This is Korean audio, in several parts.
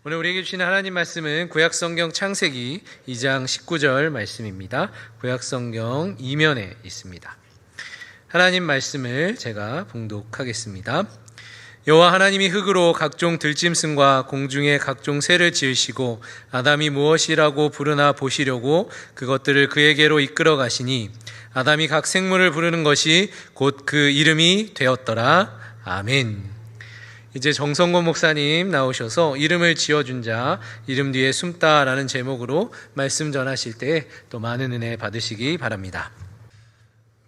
오늘 우리에게 주시는 하나님 말씀은 구약성경 창세기 2장 19절 말씀입니다. 구약성경 2면에 있습니다. 하나님 말씀을 제가 봉독하겠습니다. 여호와 하나님이 흙으로 각종 들짐승과 공중의 각종 새를 지으시고 아담이 무엇이라고 부르나 보시려고 그것들을 그에게로 이끌어 가시니 아담이 각 생물을 부르는 것이 곧 그 이름이 되었더라. 아멘. 이제 정성곤 목사님 나오셔서 이름을 지어준 자 이름 뒤에 숨다라는 제목으로 말씀 전하실 때 또 많은 은혜 받으시기 바랍니다.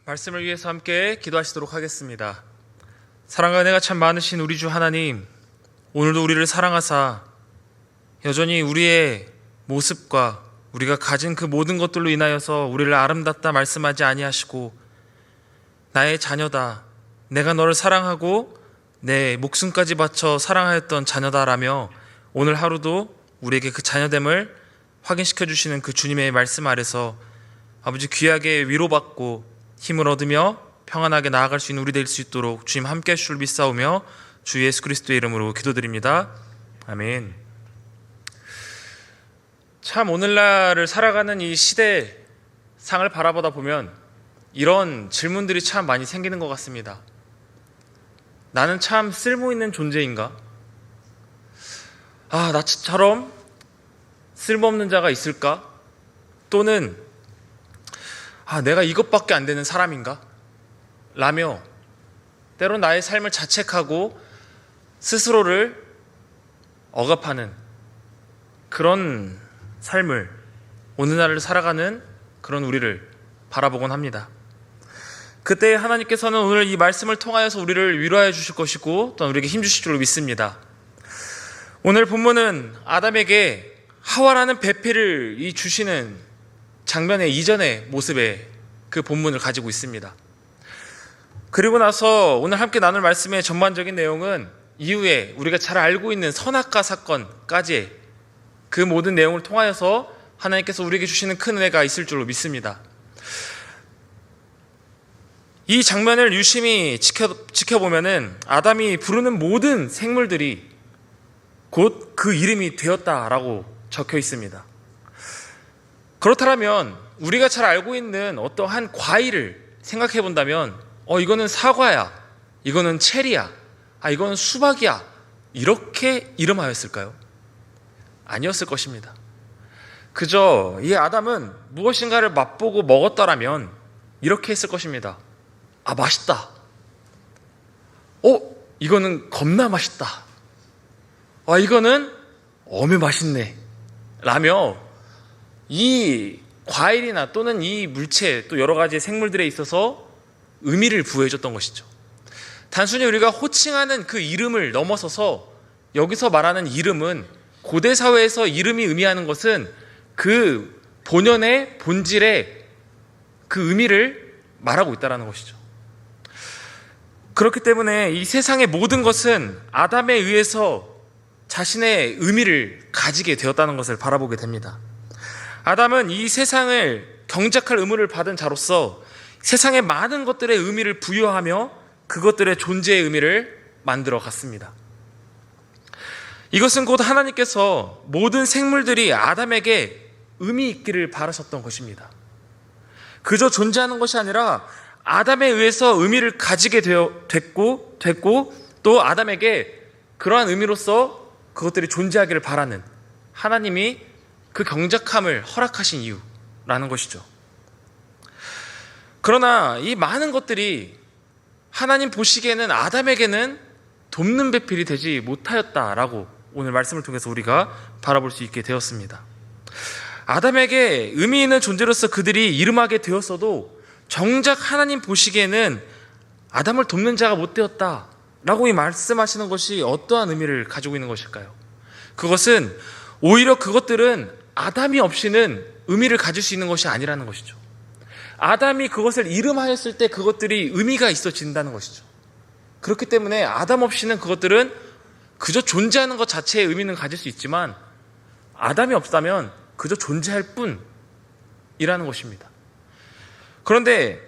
말씀을 위해서 함께 기도하시도록 하겠습니다. 사랑과 은혜가 참 많으신 우리 주 하나님, 오늘도 우리를 사랑하사 여전히 우리의 모습과 우리가 가진 그 모든 것들로 인하여서 우리를 아름답다 말씀하지 아니하시고 나의 자녀다, 내가 너를 사랑하고 내 목숨까지 바쳐 사랑하였던 자녀다라며 오늘 하루도 우리에게 그 자녀됨을 확인시켜 주시는 그 주님의 말씀 아래서 아버지 귀하게 위로받고 힘을 얻으며 평안하게 나아갈 수 있는 우리 될 수 있도록 주님 함께 하실 줄 믿사오며 주 예수 그리스도의 이름으로 기도드립니다. 아멘. 참 오늘날을 살아가는 이 시대상을 바라보다 보면 이런 질문들이 참 많이 생기는 것 같습니다. 나는 참 쓸모있는 존재인가? 나처럼 쓸모없는 자가 있을까? 또는 내가 이것밖에 안 되는 사람인가? 라며 때론 나의 삶을 자책하고 스스로를 억압하는 그런 삶을 오늘날을 살아가는 그런 우리를 바라보곤 합니다. 그때 하나님께서는 오늘 이 말씀을 통하여서 우리를 위로해 주실 것이고 또한 우리에게 힘 주실 줄로 믿습니다. 오늘 본문은 아담에게 하와라는 배필을 주시는 장면의 이전의 모습의 그 본문을 가지고 있습니다. 그리고 나서 오늘 함께 나눌 말씀의 전반적인 내용은 이후에 우리가 잘 알고 있는 선악과 사건까지 그 모든 내용을 통하여서 하나님께서 우리에게 주시는 큰 은혜가 있을 줄로 믿습니다. 이 장면을 유심히 지켜보면은 아담이 부르는 모든 생물들이 곧 그 이름이 되었다라고 적혀 있습니다. 그렇다면 우리가 잘 알고 있는 어떠한 과일을 생각해 본다면 이거는 사과야, 이거는 체리야, 이거는 수박이야, 이렇게 이름하였을까요? 아니었을 것입니다. 그저 이 아담은 무엇인가를 맛보고 먹었다라면 이렇게 했을 것입니다. 맛있다. 이거는 겁나 맛있다. 이거는 어메 맛있네. 라며 이 과일이나 또는 이 물체 또 여러 가지 생물들에 있어서 의미를 부여해줬던 것이죠. 단순히 우리가 호칭하는 그 이름을 넘어서서 여기서 말하는 이름은 고대 사회에서 이름이 의미하는 것은 그 본연의 본질의 그 의미를 말하고 있다는 것이죠. 그렇기 때문에 이 세상의 모든 것은 아담에 의해서 자신의 의미를 가지게 되었다는 것을 바라보게 됩니다. 아담은 이 세상을 경작할 의무를 받은 자로서 세상의 많은 것들의 의미를 부여하며 그것들의 존재의 의미를 만들어 갔습니다. 이것은 곧 하나님께서 모든 생물들이 아담에게 의미 있기를 바라셨던 것입니다. 그저 존재하는 것이 아니라 아담에 의해서 의미를 가지게 됐고 또 아담에게 그러한 의미로서 그것들이 존재하기를 바라는 하나님이 그 경작함을 허락하신 이유라는 것이죠. 그러나 이 많은 것들이 하나님 보시기에는 아담에게는 돕는 배필이 되지 못하였다라고 오늘 말씀을 통해서 우리가 바라볼 수 있게 되었습니다. 아담에게 의미 있는 존재로서 그들이 이름하게 되었어도 정작 하나님 보시기에는 아담을 돕는 자가 못 되었다라고 이 말씀하시는 것이 어떠한 의미를 가지고 있는 것일까요? 그것은 오히려 그것들은 아담이 없이는 의미를 가질 수 있는 것이 아니라는 것이죠. 아담이 그것을 이름하였을 때 그것들이 의미가 있어진다는 것이죠. 그렇기 때문에 아담 없이는 그것들은 그저 존재하는 것 자체의 의미는 가질 수 있지만 아담이 없다면 그저 존재할 뿐이라는 것입니다. 그런데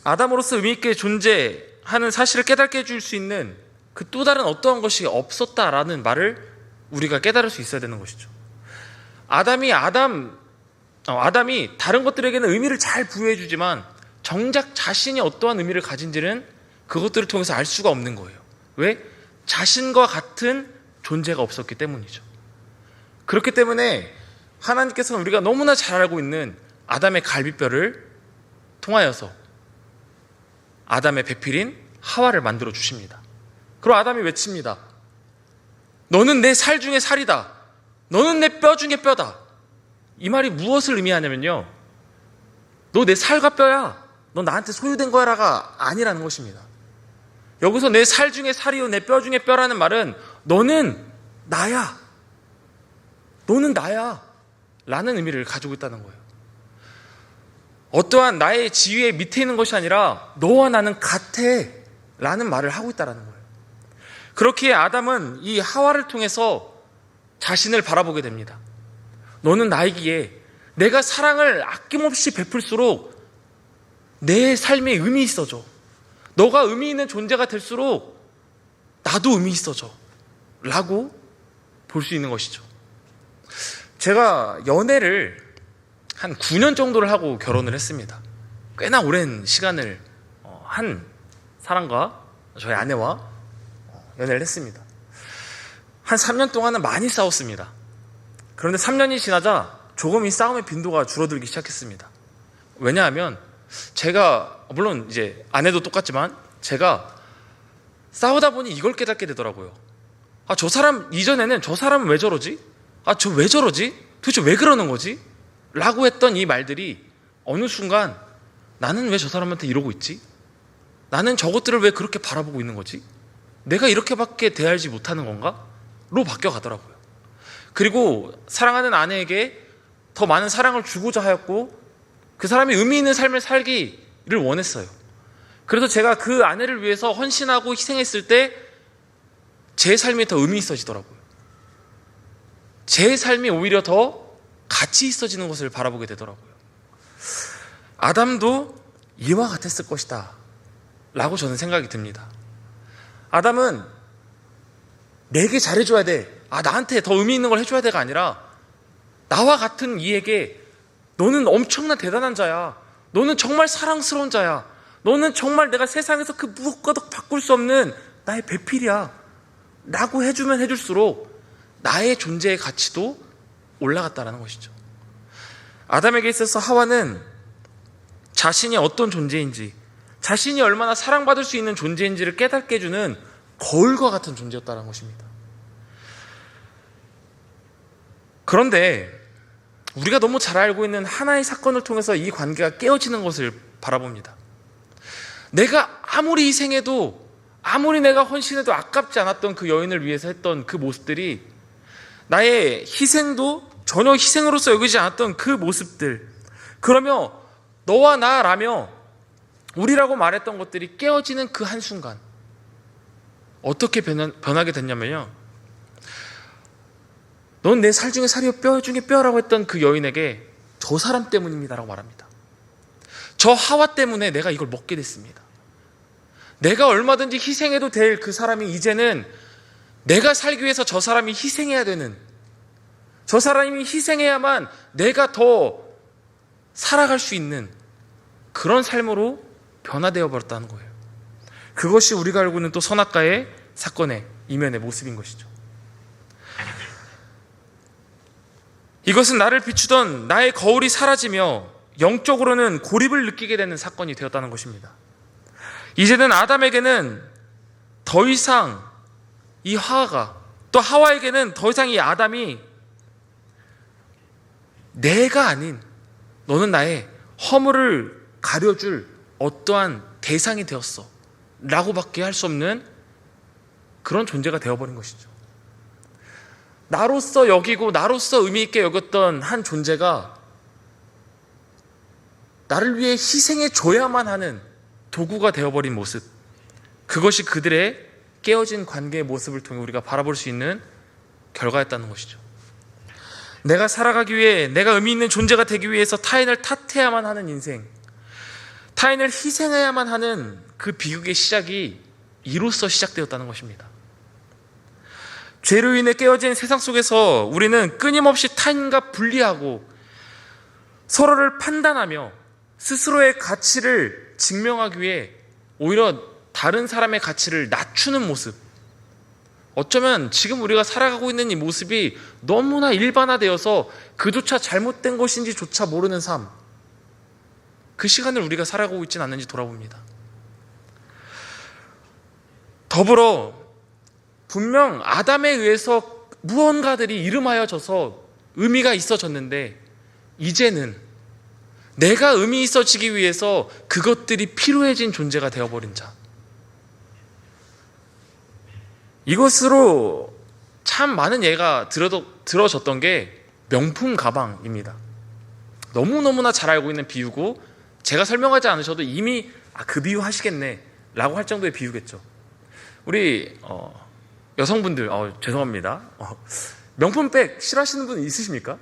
아담으로서 의미 있게 존재하는 사실을 깨닫게 해줄 수 있는 그 또 다른 어떠한 것이 없었다라는 말을 우리가 깨달을 수 있어야 되는 것이죠. 아담이 다른 것들에게는 의미를 잘 부여해주지만 정작 자신이 어떠한 의미를 가진지는 그것들을 통해서 알 수가 없는 거예요. 왜? 자신과 같은 존재가 없었기 때문이죠. 그렇기 때문에 하나님께서는 우리가 너무나 잘 알고 있는 아담의 갈비뼈를 통하여서 아담의 배필인 하와를 만들어 주십니다. 그리고 아담이 외칩니다. 너는 내 살 중에 살이다. 너는 내 뼈 중에 뼈다. 이 말이 무엇을 의미하냐면요, 너 내 살과 뼈야. 너 나한테 소유된 거야라가 아니라는 것입니다. 여기서 내 살 중에 살이요 내 뼈 중에 뼈라는 말은 너는 나야. 너는 나야. 라는 의미를 가지고 있다는 거예요. 어떠한 나의 지위의 밑에 있는 것이 아니라 너와 나는 같아 라는 말을 하고 있다는 거예요. 그렇기에 아담은 이 하와를 통해서 자신을 바라보게 됩니다. 너는 나이기에 내가 사랑을 아낌없이 베풀수록 내 삶에 의미 있어져. 너가 의미 있는 존재가 될수록 나도 의미 있어져 라고 볼 수 있는 것이죠. 제가 연애를 한 9년 정도를 하고 결혼을 했습니다. 꽤나 오랜 시간을 한 사람과 저희 아내와 연애를 했습니다. 한 3년 동안은 많이 싸웠습니다. 그런데 3년이 지나자 조금 이 싸움의 빈도가 줄어들기 시작했습니다. 왜냐하면 제가 물론 이제 아내도 똑같지만 제가 싸우다 보니 이걸 깨닫게 되더라고요. 아, 저 사람 이전에는 저 사람은 왜 저러지? 아, 저 왜 저러지? 도대체 왜 그러는 거지? 라고 했던 이 말들이 어느 순간 나는 왜 저 사람한테 이러고 있지? 나는 저것들을 왜 그렇게 바라보고 있는 거지? 내가 이렇게밖에 대하지 못하는 건가? 로 바뀌어 가더라고요. 그리고 사랑하는 아내에게 더 많은 사랑을 주고자 하였고 그 사람이 의미 있는 삶을 살기를 원했어요. 그래서 제가 그 아내를 위해서 헌신하고 희생했을 때 제 삶이 더 의미 있어지더라고요. 제 삶이 오히려 더 가치 있어지는 것을 바라보게 되더라고요. 아담도 이와 같았을 것이다 라고 저는 생각이 듭니다. 아담은 내게 잘해줘야 돼, 나한테 더 의미 있는 걸 해줘야 돼가 아니라 나와 같은 이에게 너는 엄청난 대단한 자야, 너는 정말 사랑스러운 자야, 너는 정말 내가 세상에서 그 무엇과도 바꿀 수 없는 나의 배필이야 라고 해주면 해줄수록 나의 존재의 가치도 올라갔다는 것이죠. 아담에게 있어서 하와는 자신이 어떤 존재인지, 자신이 얼마나 사랑받을 수 있는 존재인지를 깨닫게 해주는 거울과 같은 존재였다는 것입니다. 그런데 우리가 너무 잘 알고 있는 하나의 사건을 통해서 이 관계가 깨어지는 것을 바라봅니다. 내가 아무리 희생해도, 아무리 내가 헌신해도 아깝지 않았던 그 여인을 위해서 했던 그 모습들이, 나의 희생도 전혀 희생으로서 여기지 않았던 그 모습들, 그러며 너와 나라며 우리라고 말했던 것들이 깨어지는 그 한순간 어떻게 변하게 됐냐면요, 넌 내 살 중에 살이요 뼈 중에 뼈라고 했던 그 여인에게 저 사람 때문입니다 라고 말합니다. 저 하와 때문에 내가 이걸 먹게 됐습니다. 내가 얼마든지 희생해도 될 그 사람이 이제는 내가 살기 위해서 저 사람이 희생해야 되는, 저 사람이 희생해야만 내가 더 살아갈 수 있는 그런 삶으로 변화되어 버렸다는 거예요. 그것이 우리가 알고 있는 또 선악과의 사건의 이면의 모습인 것이죠. 이것은 나를 비추던 나의 거울이 사라지며 영적으로는 고립을 느끼게 되는 사건이 되었다는 것입니다. 이제는 아담에게는 더 이상 이 하와가, 또 하와에게는 더 이상 이 아담이 내가 아닌, 너는 나의 허물을 가려줄 어떠한 대상이 되었어 라고 밖에 할 수 없는 그런 존재가 되어버린 것이죠. 나로서 여기고 나로서 의미 있게 여겼던 한 존재가 나를 위해 희생해 줘야만 하는 도구가 되어버린 모습, 그것이 그들의 깨어진 관계의 모습을 통해 우리가 바라볼 수 있는 결과였다는 것이죠. 내가 살아가기 위해, 내가 의미 있는 존재가 되기 위해서 타인을 탓해야만 하는 인생, 타인을 희생해야만 하는 그 비극의 시작이 이로써 시작되었다는 것입니다. 죄로 인해 깨어진 세상 속에서 우리는 끊임없이 타인과 분리하고 서로를 판단하며 스스로의 가치를 증명하기 위해 오히려 다른 사람의 가치를 낮추는 모습, 어쩌면 지금 우리가 살아가고 있는 이 모습이 너무나 일반화되어서 그조차 잘못된 것인지조차 모르는 삶, 그 시간을 우리가 살아가고 있지는 않는지 돌아봅니다. 더불어 분명 아담에 의해서 무언가들이 이름하여져서 의미가 있어졌는데, 이제는 내가 의미 있어지기 위해서 그것들이 필요해진 존재가 되어버린 자, 이것으로 참 많은 예가 들어졌던 게 명품 가방입니다. 너무너무나 잘 알고 있는 비유고, 제가 설명하지 않으셔도 이미 그 비유 하시겠네 라고 할 정도의 비유겠죠. 우리 여성분들, 죄송합니다, 명품백 싫어하시는 분 있으십니까?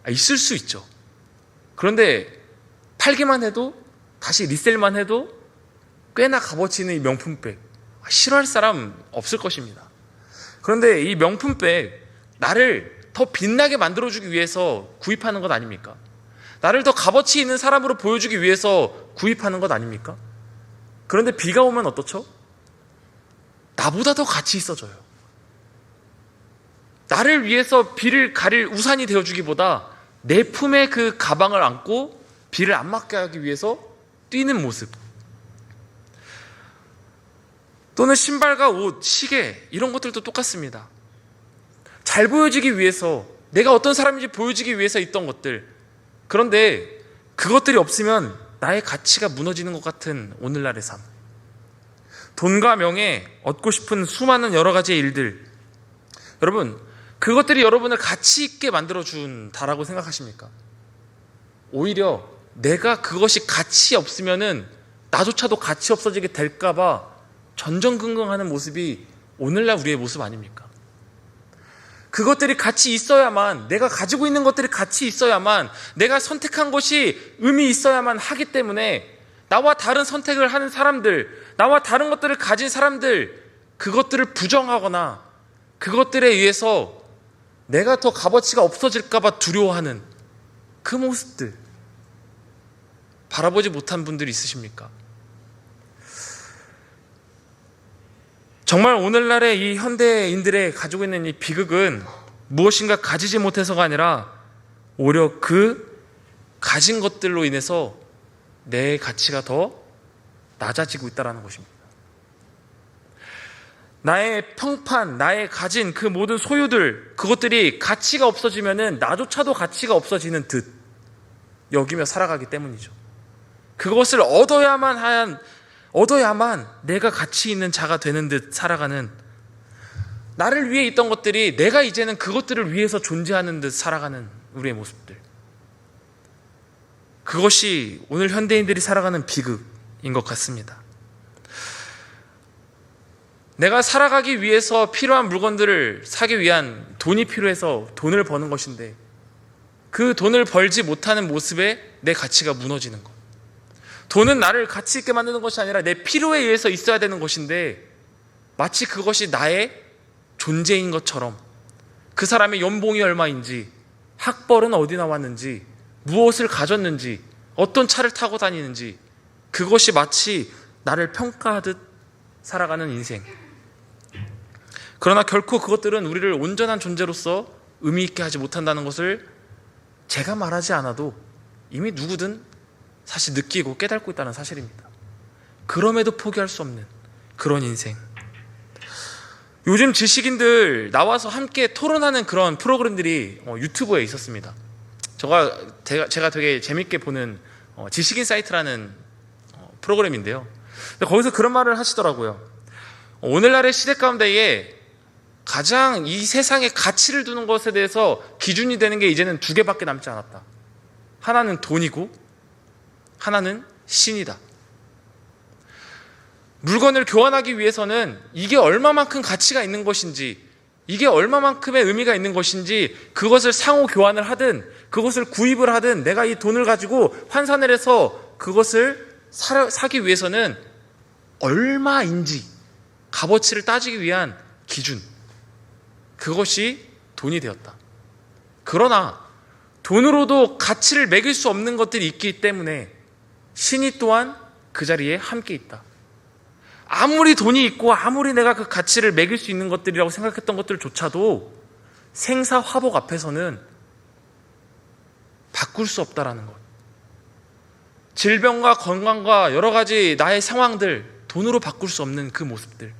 있을 수 있죠. 그런데 팔기만 해도, 다시 리셀만 해도 꽤나 값어치 있는 이 명품백, 싫어할 사람 없을 것입니다. 그런데 이 명품백, 나를 더 빛나게 만들어주기 위해서 구입하는 것 아닙니까? 나를 더 값어치 있는 사람으로 보여주기 위해서 구입하는 것 아닙니까? 그런데 비가 오면 어떻죠? 나보다 더 가치 있어져요. 나를 위해서 비를 가릴 우산이 되어주기보다 내 품에 그 가방을 안고 비를 안 맞게 하기 위해서 뛰는 모습, 또는 신발과 옷, 시계, 이런 것들도 똑같습니다. 잘 보여지기 위해서, 내가 어떤 사람인지 보여주기 위해서 있던 것들, 그런데 그것들이 없으면 나의 가치가 무너지는 것 같은 오늘날의 삶, 돈과 명예, 얻고 싶은 수많은 여러 가지의 일들, 여러분, 그것들이 여러분을 가치 있게 만들어준다라고 생각하십니까? 오히려 내가 그것이 가치 없으면은 나조차도 가치 없어지게 될까봐 전전긍긍하는 모습이 오늘날 우리의 모습 아닙니까? 그것들이 같이 있어야만, 내가 가지고 있는 것들이 같이 있어야만, 내가 선택한 것이 의미 있어야만 하기 때문에 나와 다른 선택을 하는 사람들, 나와 다른 것들을 가진 사람들, 그것들을 부정하거나 그것들에 의해서 내가 더 값어치가 없어질까봐 두려워하는 그 모습들 바라보지 못한 분들이 있으십니까? 정말 오늘날의 이 현대인들의 가지고 있는 이 비극은 무엇인가 가지지 못해서가 아니라 오히려 그 가진 것들로 인해서 내 가치가 더 낮아지고 있다는 것입니다. 나의 평판, 나의 가진 그 모든 소유들, 그것들이 가치가 없어지면은 나조차도 가치가 없어지는 듯 여기며 살아가기 때문이죠. 그것을 얻어야만 내가 가치 있는 자가 되는 듯 살아가는, 나를 위해 있던 것들이 내가 이제는 그것들을 위해서 존재하는 듯 살아가는 우리의 모습들, 그것이 오늘 현대인들이 살아가는 비극인 것 같습니다. 내가 살아가기 위해서 필요한 물건들을 사기 위한 돈이 필요해서 돈을 버는 것인데, 그 돈을 벌지 못하는 모습에 내 가치가 무너지는 것. 돈은 나를 가치 있게 만드는 것이 아니라 내 필요에 의해서 있어야 되는 것인데, 마치 그것이 나의 존재인 것처럼, 그 사람의 연봉이 얼마인지, 학벌은 어디 나왔는지, 무엇을 가졌는지, 어떤 차를 타고 다니는지, 그것이 마치 나를 평가하듯 살아가는 인생. 그러나 결코 그것들은 우리를 온전한 존재로서 의미 있게 하지 못한다는 것을 제가 말하지 않아도 이미 누구든 사실 느끼고 깨닫고 있다는 사실입니다. 그럼에도 포기할 수 없는 그런 인생. 요즘 지식인들 나와서 함께 토론하는 그런 프로그램들이 유튜브에 있었습니다. 제가 되게 재밌게 보는 지식인 사이트라는 프로그램인데요. 거기서 그런 말을 하시더라고요. 오늘날의 시대 가운데에 가장 이 세상에 가치를 두는 것에 대해서 기준이 되는 게 이제는 두 개밖에 남지 않았다. 하나는 돈이고 하나는 신이다. 물건을 교환하기 위해서는 이게 얼마만큼 가치가 있는 것인지, 이게 얼마만큼의 의미가 있는 것인지, 그것을 상호 교환을 하든 그것을 구입을 하든 내가 이 돈을 가지고 환산을 해서 그것을 사기 위해서는 얼마인지 값어치를 따지기 위한 기준, 그것이 돈이 되었다. 그러나 돈으로도 가치를 매길 수 없는 것들이 있기 때문에 신이 또한 그 자리에 함께 있다. 아무리 돈이 있고 아무리 내가 그 가치를 매길 수 있는 것들이라고 생각했던 것들조차도 생사화복 앞에서는 바꿀 수 없다라는 것. 질병과 건강과 여러 가지 나의 상황들, 돈으로 바꿀 수 없는 그 모습들.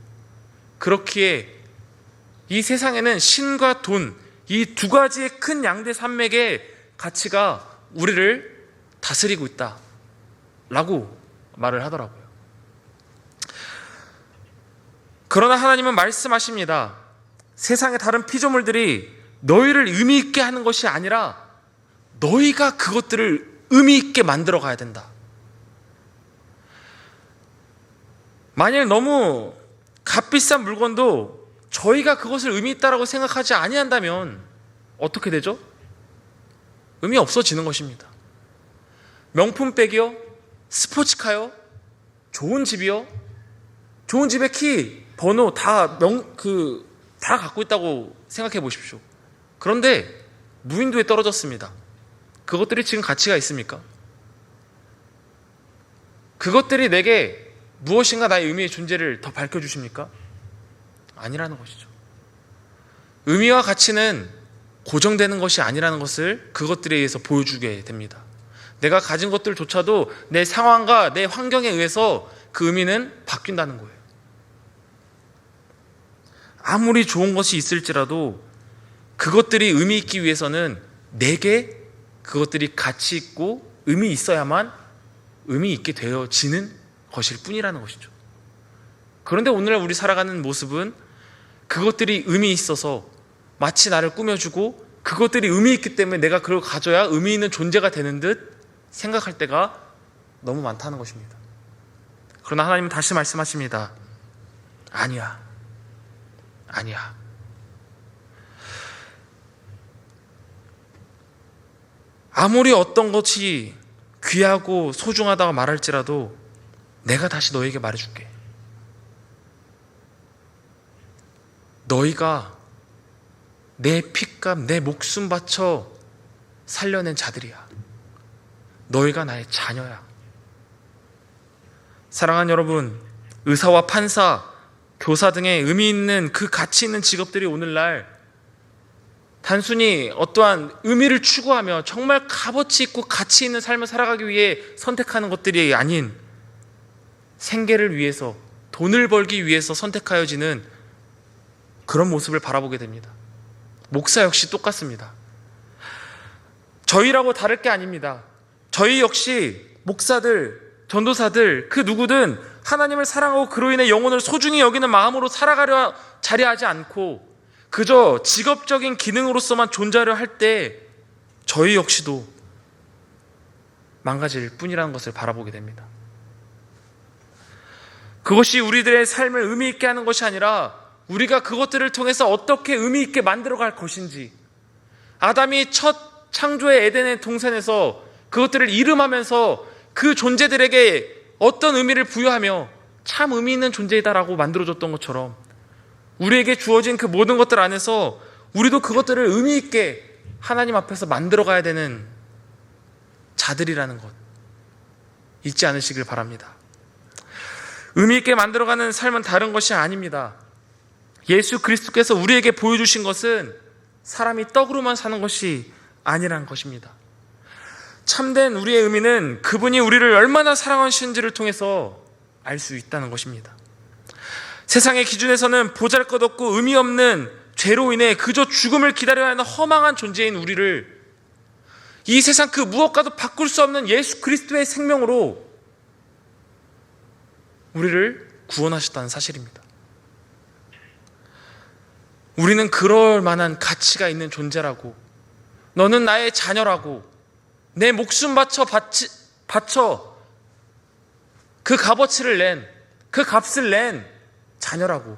그렇기에 이 세상에는 신과 돈, 이 두 가지의 큰 양대 산맥의 가치가 우리를 다스리고 있다라고 말을 하더라고요. 그러나 하나님은 말씀하십니다. 세상의 다른 피조물들이 너희를 의미 있게 하는 것이 아니라 너희가 그것들을 의미 있게 만들어 가야 된다. 만일 너무 값비싼 물건도 저희가 그것을 의미 있다라고 생각하지 아니한다면 어떻게 되죠? 의미 없어지는 것입니다. 명품백이요? 스포츠카요? 좋은 집이요? 좋은 집의 키, 번호 다 갖고 있다고 생각해 보십시오. 그런데 무인도에 떨어졌습니다. 그것들이 지금 가치가 있습니까? 그것들이 내게 무엇인가 나의 의미의 존재를 더 밝혀주십니까? 아니라는 것이죠. 의미와 가치는 고정되는 것이 아니라는 것을 그것들에 의해서 보여주게 됩니다. 내가 가진 것들조차도 내 상황과 내 환경에 의해서 그 의미는 바뀐다는 거예요. 아무리 좋은 것이 있을지라도 그것들이 의미 있기 위해서는 내게 그것들이 가치 있고 의미 있어야만 의미 있게 되어지는 것일 뿐이라는 것이죠. 그런데 오늘날 우리 살아가는 모습은 그것들이 의미 있어서 마치 나를 꾸며주고 그것들이 의미 있기 때문에 내가 그걸 가져야 의미 있는 존재가 되는 듯 생각할 때가 너무 많다는 것입니다. 그러나 하나님은 다시 말씀하십니다. 아니야. 아무리 어떤 것이 귀하고 소중하다고 말할지라도 내가 다시 너에게 말해줄게. 너희가 내 피값, 내 목숨 바쳐 살려낸 자들이야. 너희가 나의 자녀야. 사랑하는 여러분, 의사와 판사, 교사 등의 의미 있는 그 가치 있는 직업들이 오늘날 단순히 어떠한 의미를 추구하며 정말 값어치 있고 가치 있는 삶을 살아가기 위해 선택하는 것들이 아닌 생계를 위해서, 돈을 벌기 위해서 선택하여지는 그런 모습을 바라보게 됩니다. 목사 역시 똑같습니다. 저희라고 다를 게 아닙니다. 저희 역시 목사들, 전도사들, 그 누구든 하나님을 사랑하고 그로 인해 영혼을 소중히 여기는 마음으로 살아가려 자리하지 않고 그저 직업적인 기능으로서만 존재하려 할 때 저희 역시도 망가질 뿐이라는 것을 바라보게 됩니다. 그것이 우리들의 삶을 의미 있게 하는 것이 아니라 우리가 그것들을 통해서 어떻게 의미 있게 만들어갈 것인지, 아담이 첫 창조의 에덴의 동산에서 그것들을 이름하면서 그 존재들에게 어떤 의미를 부여하며 참 의미 있는 존재이다라고 만들어줬던 것처럼 우리에게 주어진 그 모든 것들 안에서 우리도 그것들을 의미 있게 하나님 앞에서 만들어가야 되는 자들이라는 것 잊지 않으시길 바랍니다. 의미 있게 만들어가는 삶은 다른 것이 아닙니다. 예수 그리스도께서 우리에게 보여주신 것은 사람이 떡으로만 사는 것이 아니라는 것입니다. 참된 우리의 의미는 그분이 우리를 얼마나 사랑하시는지를 통해서 알 수 있다는 것입니다. 세상의 기준에서는 보잘것없고 의미 없는 죄로 인해 그저 죽음을 기다려야 하는 허망한 존재인 우리를 이 세상 그 무엇과도 바꿀 수 없는 예수 그리스도의 생명으로 우리를 구원하셨다는 사실입니다. 우리는 그럴 만한 가치가 있는 존재라고, 너는 나의 자녀라고, 내 목숨 바쳐 그 값어치를 낸, 그 값을 낸 자녀라고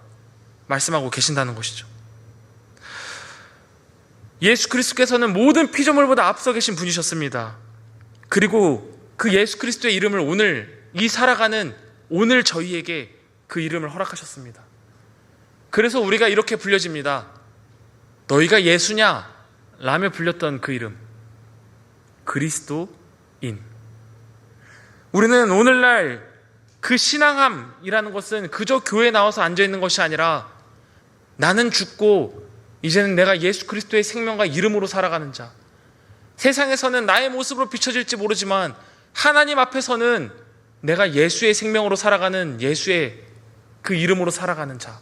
말씀하고 계신다는 것이죠. 예수 그리스도께서는 모든 피조물보다 앞서 계신 분이셨습니다. 그리고 그 예수 그리스도의 이름을 오늘 이 살아가는 오늘 저희에게 그 이름을 허락하셨습니다. 그래서 우리가 이렇게 불려집니다. 너희가 예수냐? 라며 불렸던 그 이름, 그리스도인. 우리는 오늘날 그 신앙함이라는 것은 그저 교회에 나와서 앉아있는 것이 아니라 나는 죽고 이제는 내가 예수 그리스도의 생명과 이름으로 살아가는 자, 세상에서는 나의 모습으로 비춰질지 모르지만 하나님 앞에서는 내가 예수의 생명으로 살아가는, 예수의 그 이름으로 살아가는 자,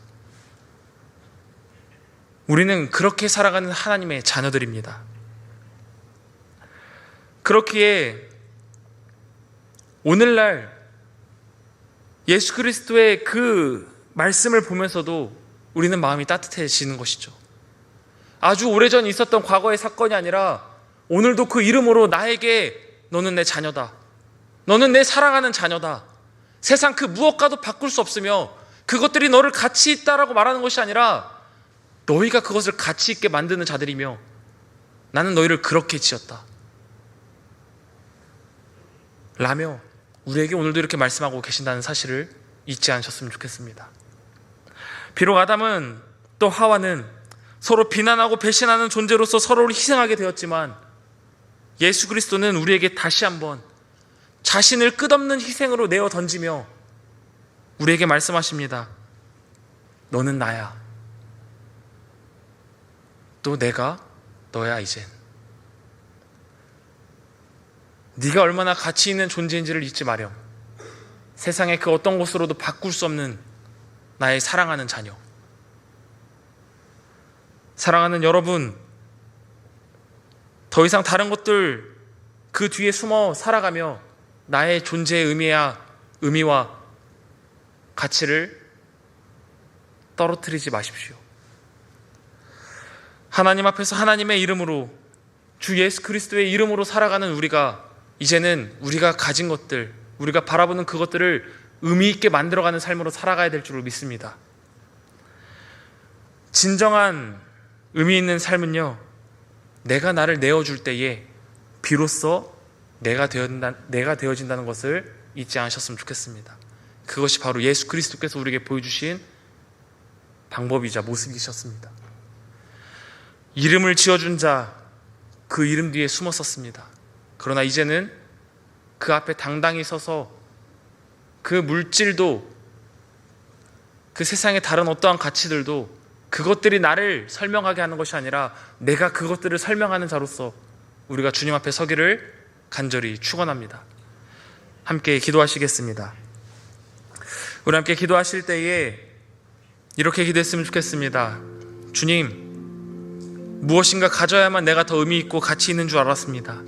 우리는 그렇게 살아가는 하나님의 자녀들입니다. 그렇기에 오늘날 예수 그리스도의 그 말씀을 보면서도 우리는 마음이 따뜻해지는 것이죠. 아주 오래전 있었던 과거의 사건이 아니라 오늘도 그 이름으로 나에게 너는 내 자녀다, 너는 내 사랑하는 자녀다, 세상 그 무엇과도 바꿀 수 없으며 그것들이 너를 가치 있다라고 말하는 것이 아니라 너희가 그것을 가치 있게 만드는 자들이며 나는 너희를 그렇게 지었다 라며 우리에게 오늘도 이렇게 말씀하고 계신다는 사실을 잊지 않으셨으면 좋겠습니다. 비록 아담은 또 하와는 서로 비난하고 배신하는 존재로서 서로를 희생하게 되었지만 예수 그리스도는 우리에게 다시 한번 자신을 끝없는 희생으로 내어 던지며 우리에게 말씀하십니다. 너는 나야. 또 내가 너야 이젠. 네가 얼마나 가치 있는 존재인지를 잊지 마렴. 세상의 그 어떤 것으로도 바꿀 수 없는 나의 사랑하는 자녀. 사랑하는 여러분, 더 이상 다른 것들 그 뒤에 숨어 살아가며 나의 존재의 의미와 가치를 떨어뜨리지 마십시오. 하나님 앞에서 하나님의 이름으로, 주 예수 그리스도의 이름으로 살아가는 우리가 이제는 우리가 가진 것들, 우리가 바라보는 그것들을 의미 있게 만들어가는 삶으로 살아가야 될 줄을 믿습니다. 진정한 의미 있는 삶은요, 내가 나를 내어줄 때에 비로소 내가 되어진다는 것을 잊지 않으셨으면 좋겠습니다. 그것이 바로 예수 그리스도께서 우리에게 보여주신 방법이자 모습이셨습니다. 이름을 지어준 자, 그 이름 뒤에 숨었었습니다. 그러나 이제는 그 앞에 당당히 서서 그 물질도, 그 세상의 다른 어떠한 가치들도 그것들이 나를 설명하게 하는 것이 아니라 내가 그것들을 설명하는 자로서 우리가 주님 앞에 서기를 간절히 축원합니다. 함께 기도하시겠습니다. 우리 함께 기도하실 때에 이렇게 기도했으면 좋겠습니다. 주님, 무엇인가 가져야만 내가 더 의미 있고 가치 있는 줄 알았습니다.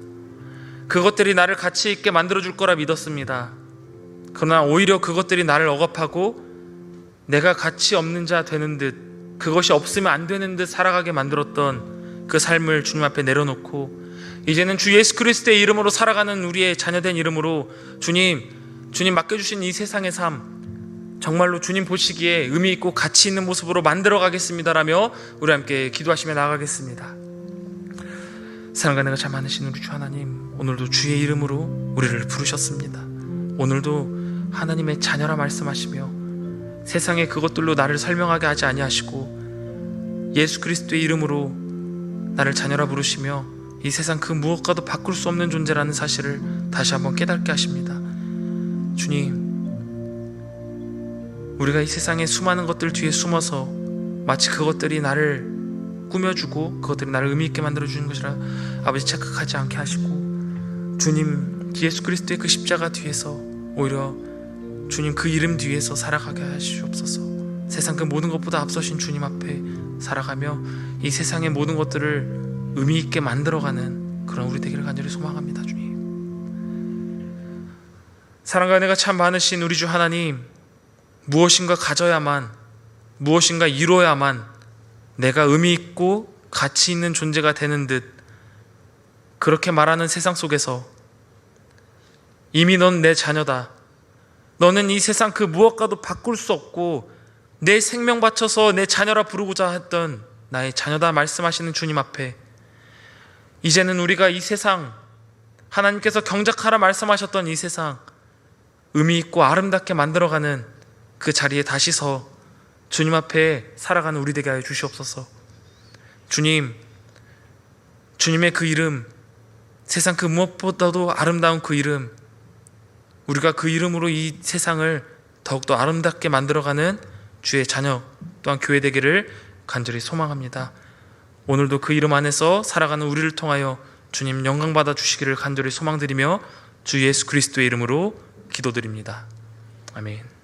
그것들이 나를 가치 있게 만들어줄 거라 믿었습니다. 그러나 오히려 그것들이 나를 억압하고 내가 가치 없는 자 되는 듯, 그것이 없으면 안 되는 듯 살아가게 만들었던 그 삶을 주님 앞에 내려놓고 이제는 주 예수 그리스도의 이름으로 살아가는 우리의 자녀된 이름으로 주님 맡겨주신 이 세상의 삶 정말로 주님 보시기에 의미 있고 가치 있는 모습으로 만들어 가겠습니다라며 우리 함께 기도하시며 나아가겠습니다. 사랑과 은혜가 참 많으신 우리 주 하나님, 오늘도 주의 이름으로 우리를 부르셨습니다. 오늘도 하나님의 자녀라 말씀하시며 세상의 그것들로 나를 설명하게 하지 아니하시고 예수 그리스도의 이름으로 나를 자녀라 부르시며 이 세상 그 무엇과도 바꿀 수 없는 존재라는 사실을 다시 한번 깨닫게 하십니다. 주님, 우리가 이 세상의 수많은 것들 뒤에 숨어서 마치 그것들이 나를 꾸며주고 그것들이 나를 의미 있게 만들어주는 것이라 아버지 착각하지 않게 하시고 주님 예수 그리스도의 그 십자가 뒤에서 오히려 주님 그 이름 뒤에서 살아가게 하시옵소서. 세상 그 모든 것보다 앞서신 주님 앞에 살아가며 이 세상의 모든 것들을 의미 있게 만들어가는 그런 우리 되기를 간절히 소망합니다. 주님, 사랑과 은혜가 참 많으신 우리 주 하나님, 무엇인가 가져야만, 무엇인가 이루어야만 내가 의미 있고 가치 있는 존재가 되는 듯 그렇게 말하는 세상 속에서 이미 넌 내 자녀다, 너는 이 세상 그 무엇과도 바꿀 수 없고 내 생명 바쳐서 내 자녀라 부르고자 했던 나의 자녀다 말씀하시는 주님 앞에 이제는 우리가 이 세상, 하나님께서 경작하라 말씀하셨던 이 세상 의미 있고 아름답게 만들어가는 그 자리에 다시 서 주님 앞에 살아가는 우리 되게 하여 주시옵소서. 주님의 그 이름, 세상 그 무엇보다도 아름다운 그 이름, 우리가 그 이름으로 이 세상을 더욱더 아름답게 만들어가는 주의 자녀 또한 교회 되기를 간절히 소망합니다. 오늘도 그 이름 안에서 살아가는 우리를 통하여 주님 영광받아 주시기를 간절히 소망드리며 주 예수 그리스도의 이름으로 기도드립니다. 아멘.